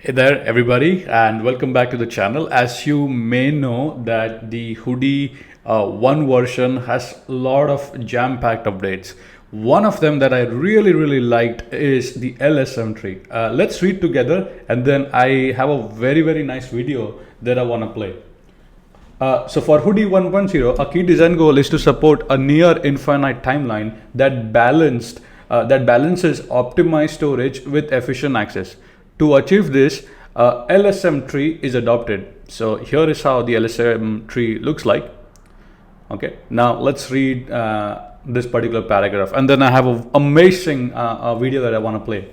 Hey there everybody and welcome back to the channel. As you may know that the Hudi 1 version has a lot of jam-packed updates. One of them that I really liked is the LSM tree. Let's read together and then I have a very nice video that I want to play. So for Hudi 1.0, a key design goal is to support a near infinite timeline that balances optimized storage with efficient access. To achieve this, LSM tree is adopted. So here is how the LSM tree looks like. Okay, now let's read this particular paragraph, and then I have an amazing video that I want to play.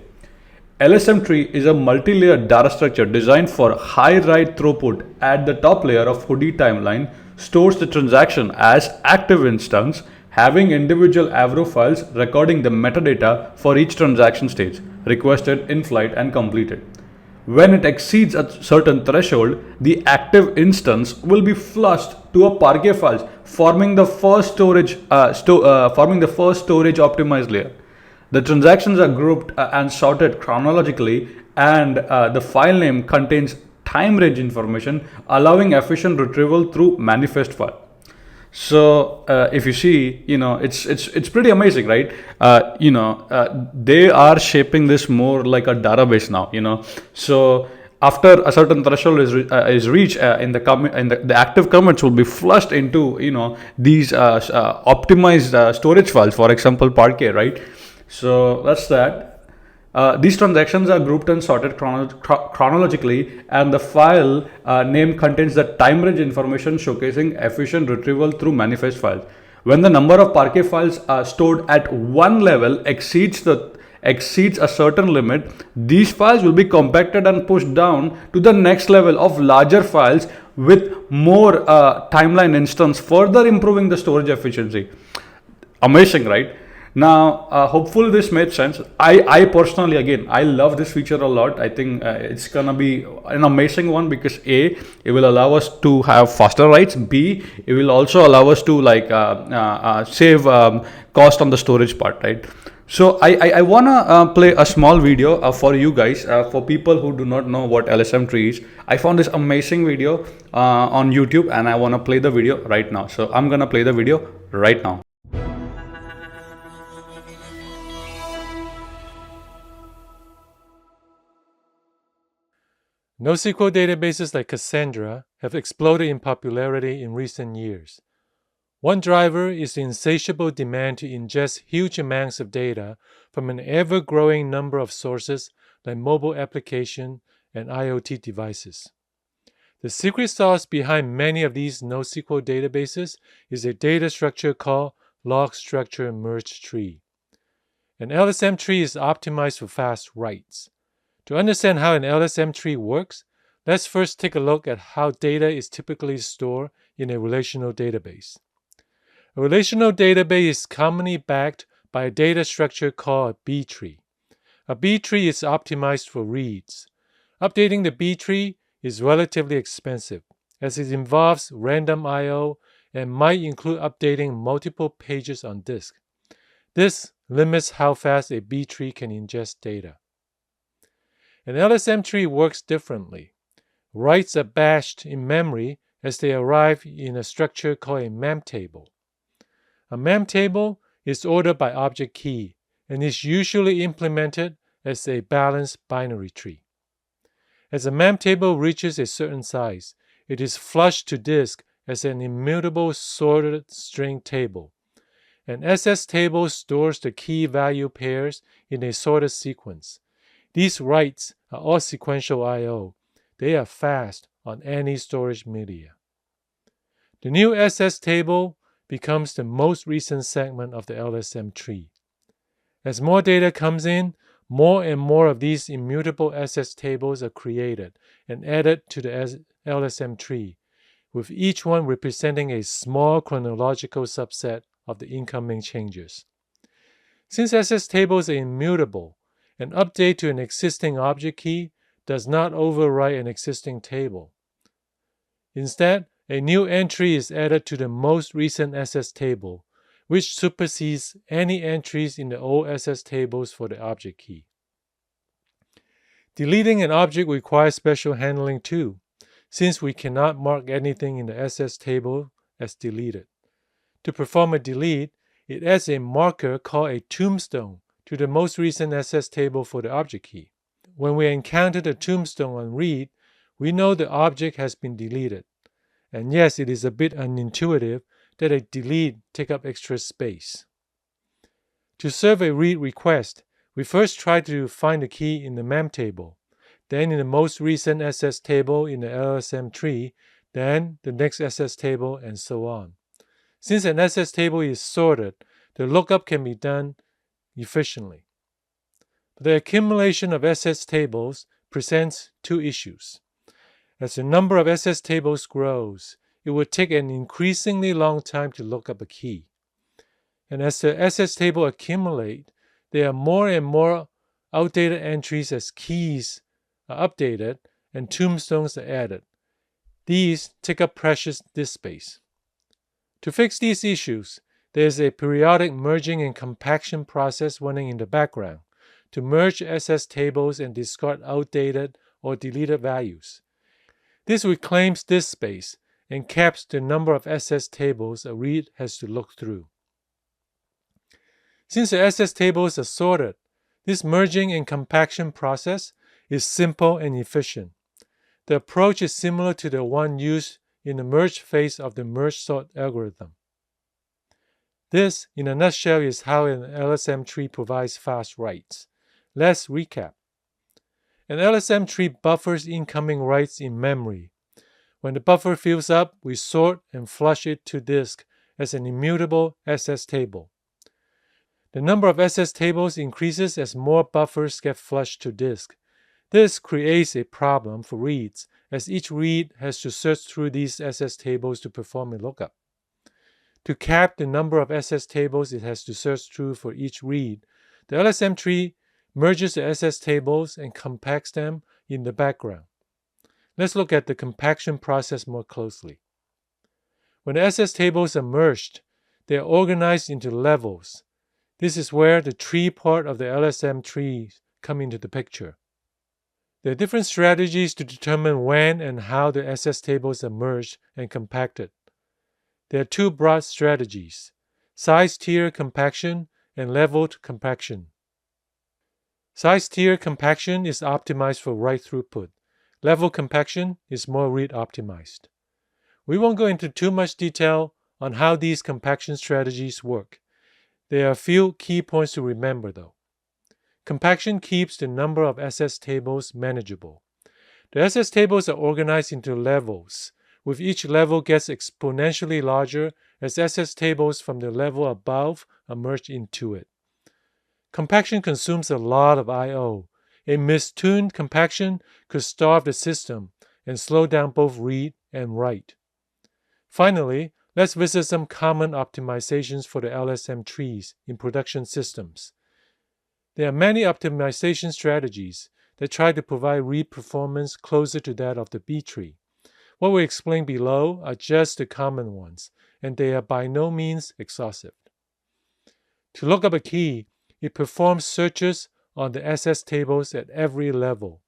LSM tree is a multi-layered data structure designed for high write throughput. At the top layer of Hudi timeline stores the transaction as active instance, having individual Avro files recording the metadata for each transaction stage, requested, in flight, and completed. When it exceeds a certain threshold, the active instance will be flushed to a Parquet files, forming the first storage optimized layer. The transactions are grouped and sorted chronologically, and the file name contains time range information, allowing efficient retrieval through manifest file. So if you see, it's pretty amazing, right? They are shaping this more like a database now. So after a certain threshold is reached, the active commits will be flushed into these optimized storage files. For example, Parquet, right? So that's that. These transactions are grouped and sorted chronologically, and the file name contains the time range information showcasing efficient retrieval through manifest files. When the number of Parquet files stored at one level exceeds a certain limit, these files will be compacted and pushed down to the next level of larger files with more timeline instance, further improving the storage efficiency. Amazing, right? Now, hopefully this made sense. I personally, again, I love this feature a lot. I think it's gonna be an amazing one because A, it will allow us to have faster writes. B, it will also allow us to save cost on the storage part, right? So I wanna play a small video for you guys, for people who do not know what LSM tree is. I found this amazing video on YouTube, and I wanna play the video right now. So I'm gonna play the video right now. NoSQL databases like Cassandra have exploded in popularity in recent years. One driver is the insatiable demand to ingest huge amounts of data from an ever-growing number of sources like mobile applications and IoT devices. The secret sauce behind many of these NoSQL databases is a data structure called log structure merge tree. An LSM tree is optimized for fast writes. To understand how an LSM tree works, let's first take a look at how data is typically stored in a relational database. A relational database is commonly backed by a data structure called a B tree. A B tree is optimized for reads. Updating the B tree is relatively expensive, as it involves random I/O and might include updating multiple pages on disk. This limits how fast a B tree can ingest data. An LSM tree works differently. Writes are batched in memory as they arrive in a structure called a mem table. A mem table is ordered by object key and is usually implemented as a balanced binary tree. As a mem table reaches a certain size, it is flushed to disk as an immutable sorted string table. An SS table stores the key value pairs in a sorted sequence. These writes are all sequential I/O. They are fast on any storage media. The new SS table becomes the most recent segment of the LSM tree. As more data comes in, more and more of these immutable SS tables are created and added to the LSM tree, with each one representing a small chronological subset of the incoming changes. Since SS tables are immutable, an update to an existing object key does not overwrite an existing table. Instead, a new entry is added to the most recent SS table, which supersedes any entries in the old SS tables for the object key. Deleting an object requires special handling too, since we cannot mark anything in the SS table as deleted. To perform a delete, it adds a marker called a tombstone to the most recent SS table for the object key. When we encounter the tombstone on read, we know the object has been deleted. And yes, it is a bit unintuitive that a delete take up extra space. To serve a read request, we first try to find the key in the mem table, then in the most recent SS table in the LSM tree, then the next SS table, and so on. Since an SS table is sorted, the lookup can be done efficiently. The accumulation of SS tables presents two issues. As the number of SS tables grows, it will take an increasingly long time to look up a key. And as the SS table accumulate, there are more and more outdated entries as keys are updated and tombstones are added. These take up precious disk space. To fix these issues, there is a periodic merging and compaction process running in the background to merge SS tables and discard outdated or deleted values. This reclaims disk space and caps the number of SS tables a read has to look through. Since the SS tables are sorted, this merging and compaction process is simple and efficient. The approach is similar to the one used in the merge phase of the merge sort algorithm. This, in a nutshell, is how an LSM tree provides fast writes. Let's recap. An LSM tree buffers incoming writes in memory. When the buffer fills up, we sort and flush it to disk as an immutable SS table. The number of SS tables increases as more buffers get flushed to disk. This creates a problem for reads, as each read has to search through these SS tables to perform a lookup. To cap the number of SS tables it has to search through for each read, the LSM tree merges the SS tables and compacts them in the background. Let's look at the compaction process more closely. When the SS tables are merged, they are organized into levels. This is where the tree part of the LSM tree comes into the picture. There are different strategies to determine when and how the SS tables are merged and compacted. There are two broad strategies: size tier compaction and leveled compaction. Size tier compaction is optimized for write throughput. Level compaction is more read optimized. We won't go into too much detail on how these compaction strategies work. There are a few key points to remember though. Compaction keeps the number of SS tables manageable. The SS tables are organized into levels, with each level gets exponentially larger as SS tables from the level above are merged into it. Compaction consumes a lot of I/O. A mistuned compaction could starve the system and slow down both read and write. Finally, let's visit some common optimizations for the LSM trees in production systems. There are many optimization strategies that try to provide read performance closer to that of the B tree. What we explain below are just the common ones, and they are by no means exhaustive. To look up a key, it performs searches on the SS tables at every level.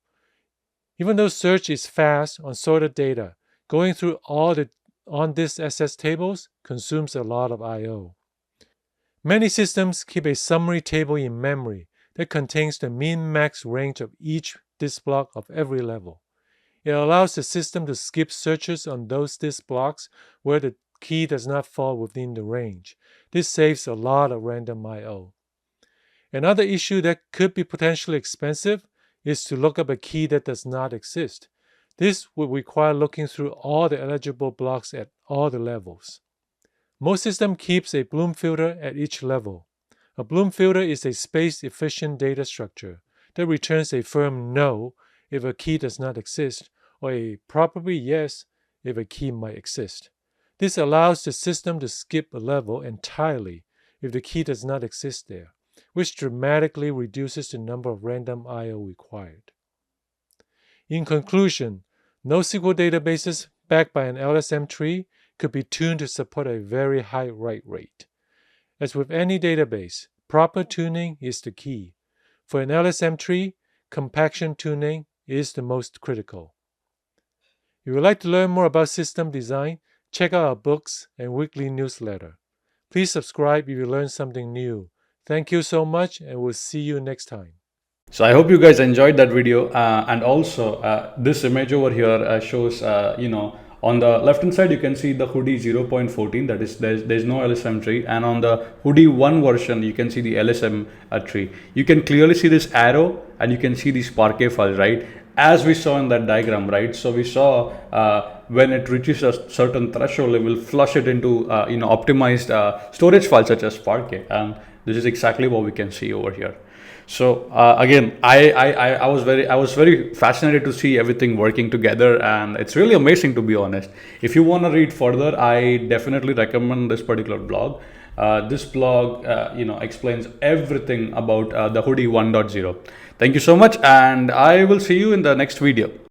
Even though search is fast on sorted data, going through all the on-disk SS tables consumes a lot of I/O. Many systems keep a summary table in memory that contains the min-max range of each disk block of every level. It allows the system to skip searches on those disk blocks where the key does not fall within the range. This saves a lot of random I/O. Another issue that could be potentially expensive is to look up a key that does not exist. This would require looking through all the eligible blocks at all the levels. Most systems keep a Bloom filter at each level. A Bloom filter is a space-efficient data structure that returns a firm no if a key does not exist, or a probably yes if a key might exist. This allows the system to skip a level entirely if the key does not exist there, which dramatically reduces the number of random I/O required. In conclusion, NoSQL databases backed by an LSM tree could be tuned to support a very high write rate. As with any database, proper tuning is the key. For an LSM tree, compaction tuning is the most critical. If you would like to learn more about system design, check out our books and weekly newsletter. Please subscribe if you learned something new. Thank you so much, and we'll see you next time. So I hope you guys enjoyed that video, and also this image over here shows, on the left hand side you can see the Hudi 0.14, that is there's no LSM tree, and on the Hudi 1 version you can see the LSM tree. You can clearly see this arrow and you can see these Parquet files, right? As we saw in that diagram, right? So we saw when it reaches a certain threshold, it will flush it into optimized storage files such as Parquet, and this is exactly what we can see over here. So again, I was very fascinated to see everything working together, and it's really amazing, to be honest. If you want to read further, I definitely recommend this particular blog. This blog explains everything about the Hudi 1.0. Thank you so much, and I will see you in the next video.